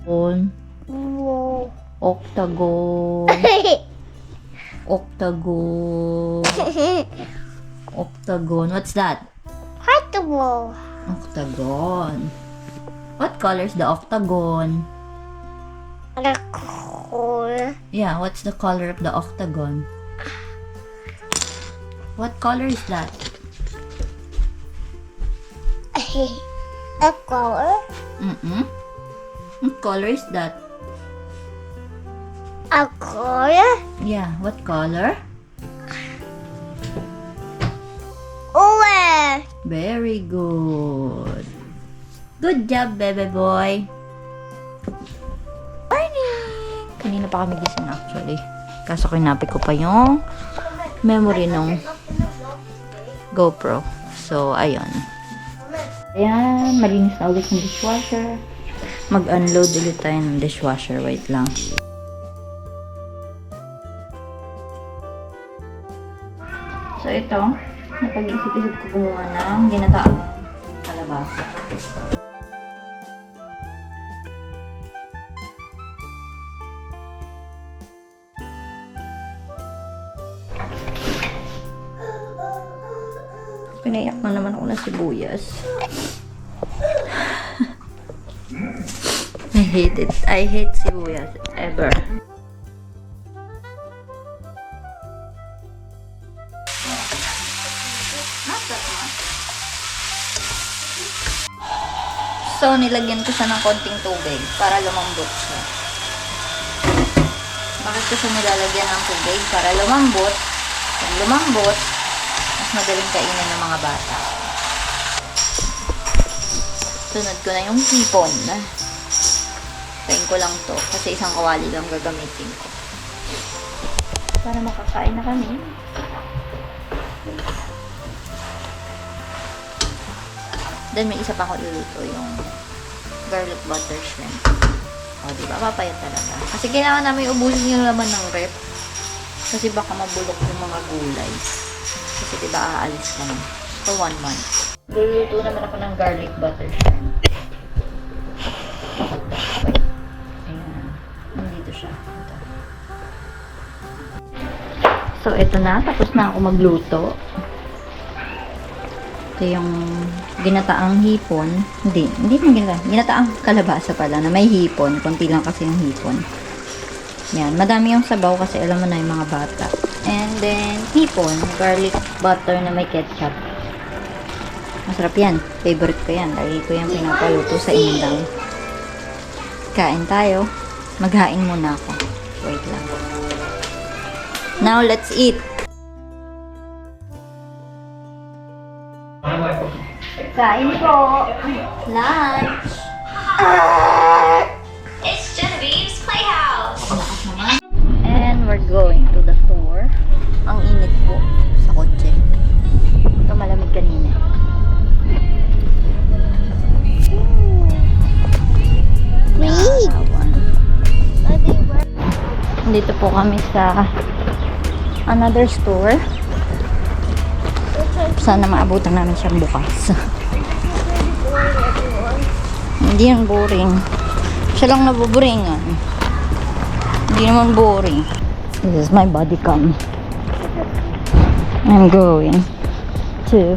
Whoa. Octagon. Octagon. Octagon. What's that? Comfortable. Octagon. What color is the octagon? The color. Yeah, what's the color of the octagon? What color is that? A color. What color is that? A color. Yeah, what color? Orange. Very good. Good job, bebe boy. Morning! Kanina pa kami gising actually. Kaso kinapit ko pa yung memory ng GoPro. So, ayun. Ayan, malinis na ulit yung dishwasher. Mag-unload ulit tayo ng dishwasher. Wait lang. So, ito. Napag-isip-isip ko gumawa ng ginataang kalabasa. Pinayak na naman ako ng sibuyas. I hate it. I hate sibuyas ever. So, nilagyan ko siya ng konting tubig para lumambot siya. Bakit ko siya nilalagyan ng tubig? Para lumambot. Pag lumambot, mas madaling kainin ng mga bata. Sunod ko na yung hipon. Tayin ko lang to kasi isang kawali lang gagamitin ko. Para makakain na kami. Then may isa pa ako luluto, yung garlic butter shrimp. O, diba? Papayat talaga. Kasi kailangan namin ubusin yung laman ng rep. Kasi baka mabulok yung mga gulay. Kasi diba aalis kami for 1 month. Luluto naman ako ng garlic butter shrimp. Wait. Ayan. Nandito siya. Ito. So, ito na. Tapos na ako magluto. Ito yung ginataang hipon. Hindi naman ginataang kalabasa pala na may hipon. Konti lang kasi yung hipon. Yan. Madami yung sabaw kasi alam mo na yung mga bata. And then, hipon. Garlic butter na may ketchup. Masarap yan. Favorite ko yan. Lagi ko yan pinapaluto sa indang. Kain tayo. Maghain muna ako. Wait lang. Now, let's eat. Kain po. Lunch. It's Genevieve's Playhouse. And we're going to the store. Ang init po sa kotse. Ito malamig kanina. Dito po kami sa another store. Sana maabutan namin siyang bukas. Hindi yan boring. Siya lang nabuboringan. Hindi naman boring. This is my body cam. I'm going to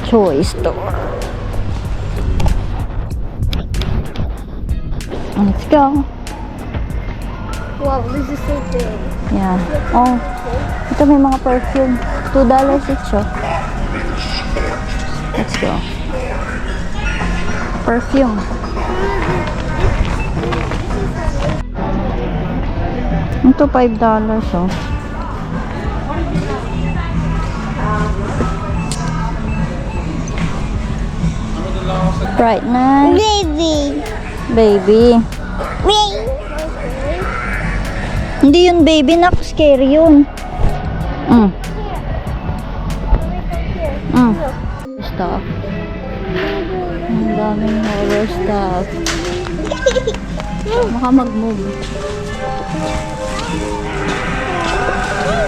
toy store. Let's go. Wow, this is so big. Yeah. Oh, ito may mga perfume. $2 each, oh. Let's go. Perfume. Ito $5, oh. Right now. Baby. Baby. Baby. Hindi yun baby, nak. Scary yun. Stuff. Ang daming horror stuff. Maka mag-move.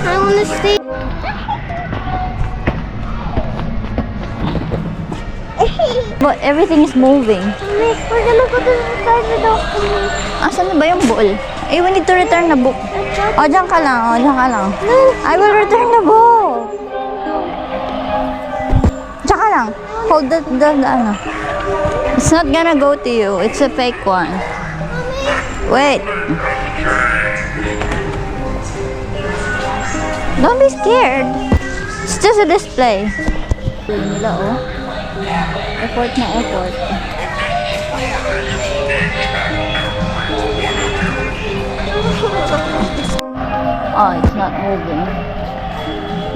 I wanna stay. But everything is moving. Mommy, we're gonna go to the side without me. Asan na ba yung ball? Eh, we need to return the book. O, dyan ka lang. O, dyan ka lang. I will return the ball. Dyan ka lang. Hold the ano. It's not gonna go to you. It's a fake one. Wait. Don't be scared. It's just a display. Display nila, oh. Effort na effort. Oh, it's not moving.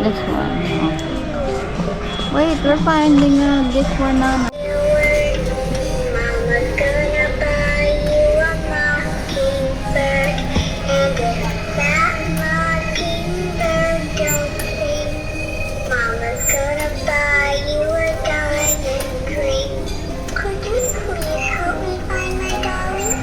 This one. Okay. Wait, we're finding this one now. Mama's gonna buy you a mockingbird, and if that mockingbird don't sing, Mama's gonna buy you a diamond ring. Could you please help me find my darling?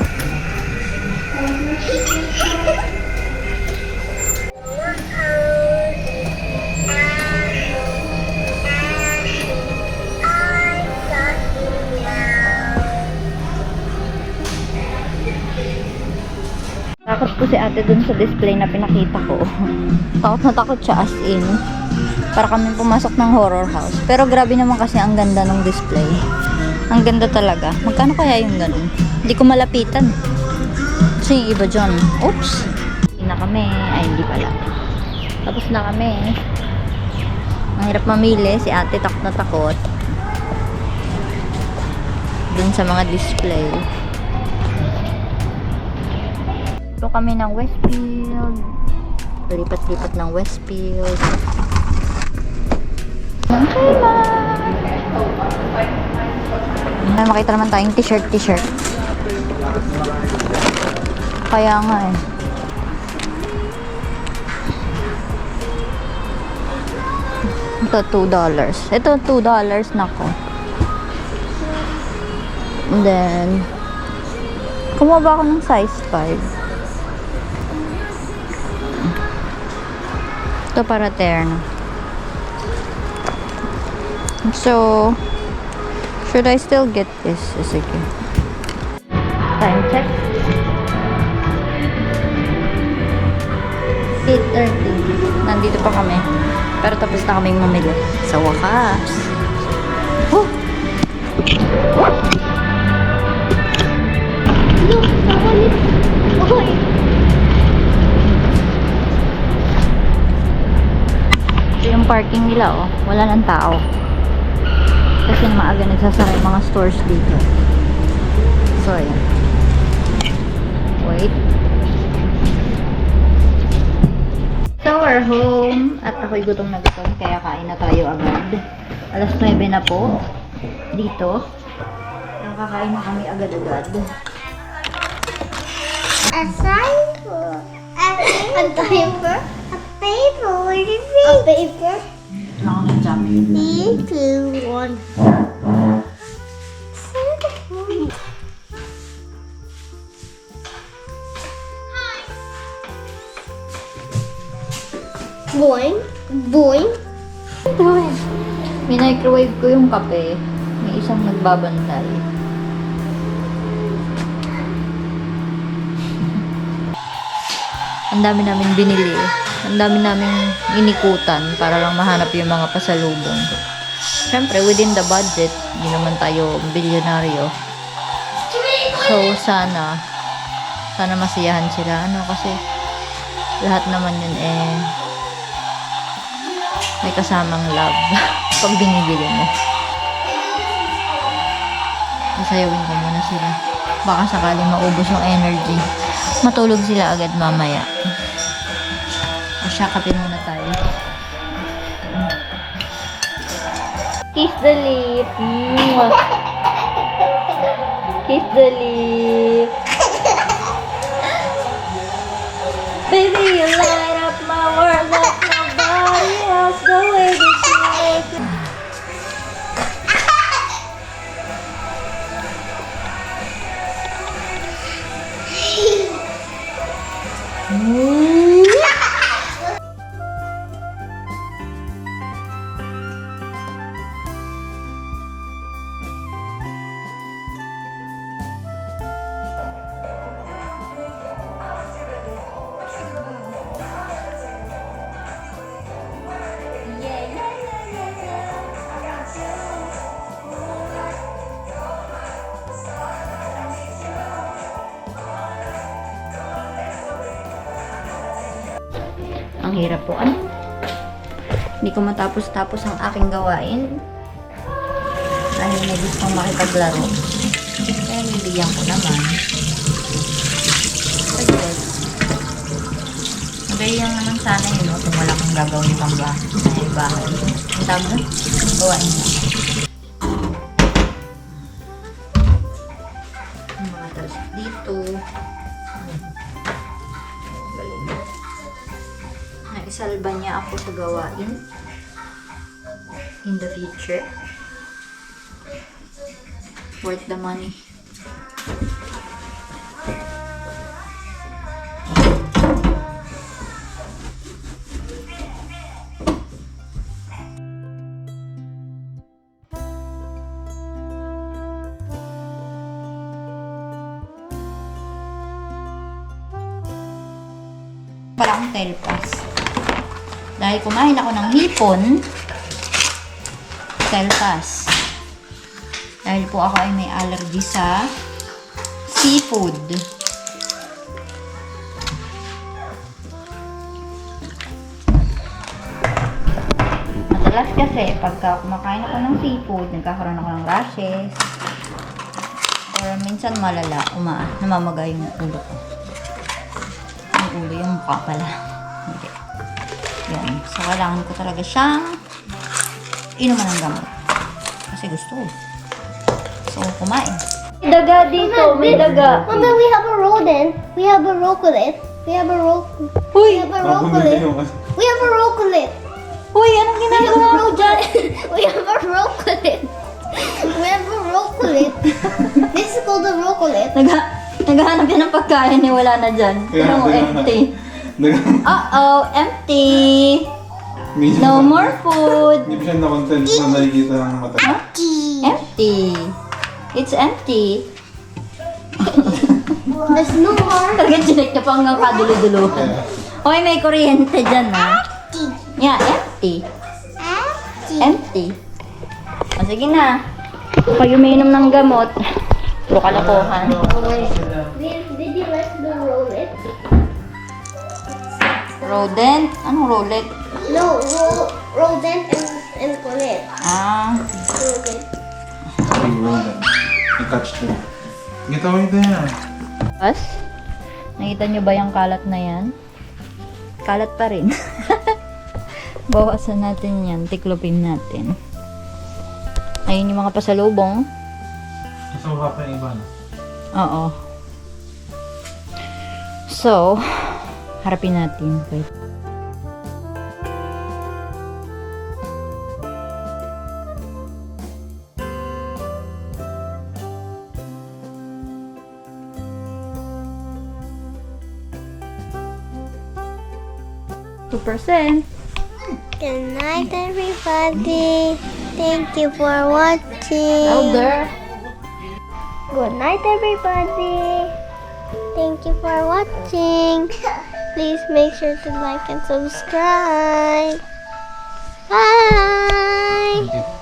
Takot po si ate dun sa display na pinakita ko. Takot na takot siya as in. Para kami pumasok ng horror house. Pero grabe naman kasi ang ganda ng display. Ang ganda talaga. Magkano kaya yung ganun? Hindi ko malapitan. Kasi yung iba dyan. Oops! Hindi na kami. Ay, hindi pala. Tapos na kami. Ang hirap mamili. Si ate takot na takot. Dun sa mga display. Ito kami ng Westfield. Lipat-lipat ng Westfield. Ng Kailan. Makita naman tayong t-shirt. Kaya nga eh. Ito $2. Ito $2 na ko. And then, kumuha ba ako ng size 5? Ito para terno. So, should I still get this? Sige. Time check. 8:30. Nandito pa kami. Pero tapos na kaming mamili. Sa wakas. Oh! Look, someone is... Oy! Ito yung parking nila, oh. Wala nang tao. Kasi maaga nagsasara yung mga stores dito. So, ayan. Wait. So, we're home. At ako'y gutom na gutom. Kaya kain na tayo agad. Alas 9 na po. Dito. Nakakain na kami agad-agad. A cipher. A paper. A paper. What is it? A paper. Nakakajam. 3, 2, 1. Boing. Boing. Minicrowave ko yung kape. May isang nagbabantay. Ang dami namin binili. Ang dami namin inikutan para lang mahanap yung mga pasalubong. Siyempre, within the budget, hindi naman tayo bilyonaryo. So, sana masiyahan sila. Kasi lahat naman yun may kasamang love pag binibili mo. Isayawin ko muna sila. Baka sakaling maubos yung energy. Matulog sila agad mamaya. Kapin muna tayo. Kiss the lip. Kiss the lip. Baby, you light up my world like nobody else. The way that you make me. Ang hirap po. Ano? Hindi ko matapos-tapos ang aking gawain. Dahil may gustong makipaglaro. Kaya bibigyan ko naman. Sige. Magayon naman sana yun, no? Kung wala kang gagawin pang bahay. Ang tawag na? Gawain mo. Yung mga talsik dito. Galing. Naisalba niya ako sa gawain. In the future. Worth the money. Para akong telpas. Dahil kumain ako ng hipon, telpas. Dahil po ako ay may allergy sa seafood. Madalas kasi, pagka kumakain ako ng seafood, nagkakaroon ako ng rashes. Or minsan malala, namamaga yung ulo ko. Yung ulo, yung mukha pala. Hindi. Yan. So, kailangan ko talaga siyang inuman ng gamot. Kasi gusto ko. So, kumain. May daga dito, may daga. Mama, we have a rodent. We have a rocolet. We have a Huy! rocolet. We have a rocolet. Huy, anong ginagawa mo dyan? We have a rocolet. We have a rocolet. This is called a rocolet. Naghahanap yan ng pagkain eh, wala na dyan. Pero empty. Uh-oh, empty. No more food. Hindi pa siya na-content na nakikita ng mata. Empty. It's empty. There's no more. Talagang chinek na pa hanggang kadulu-duluhan. Okay, may kuryente dyan ha. Yeah, empty. Empty. O, sige na. Pag umiinom ng gamot, puro kalokohan. Did you like the roulette? Rodent? Anong roulette? No, rodent and colette. Ah, Rodent. Big rodent. I-catch them. Get away there. pas? Nakita nyo ba yung kalat na yan? Kalat pa rin. Bawasan natin yan. Tiklopin natin. Ayun yung mga pasalubong. Gusto mo pa yung iba, no? Oo. So, harapin natin. Wait. %. Good night, everybody. Thank you for watching. Louder. Good night, everybody. Thank you for watching. Please make sure to like and subscribe. Bye. Thank you.